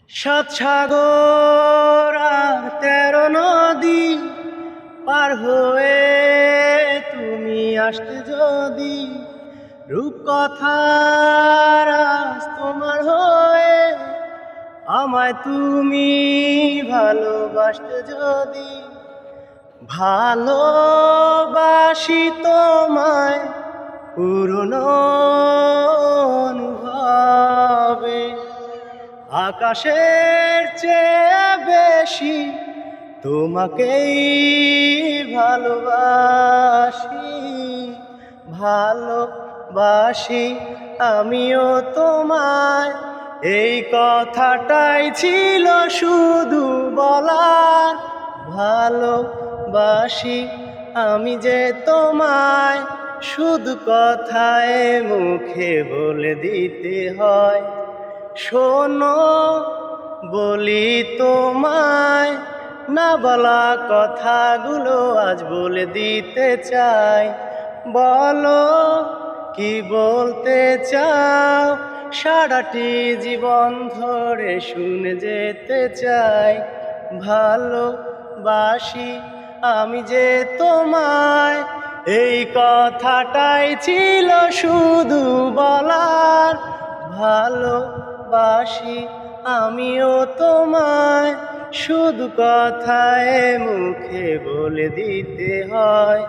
সাত সাগর আর 13 নদী পার হয়ে তুমি আসতে যদি, রূপকথার আজ তোমার হয়ে আমায় তুমি ভালোবাসতে যদি। ভালোবাসি তোমায় পুরনো অনুভবে, আকাশের চেয়ে বেশি তোমাকেই ভালোবাসি। ভালোবাসি আমিও তোমায়, এই কথাটাই ছিল শুধু বলার। ভালোবাসি আমি যে তোমায়, শুধু কথায় মুখে বলে দিতে হয়। শোনো বলি তোমায়, না বলা কথাগুলো আজ বলে দিতে চাই। বলো কি বলতে চাও, সারাটি জীবন ধরে শুনে যেতে চাই। ভালোবাসি আমি যে তোমায়, এই কথাটাই ছিল শুধু বলার। ভালোবাসি আমিও তোমায়, শুধু কথায় মুখে বলে দিতে হয়।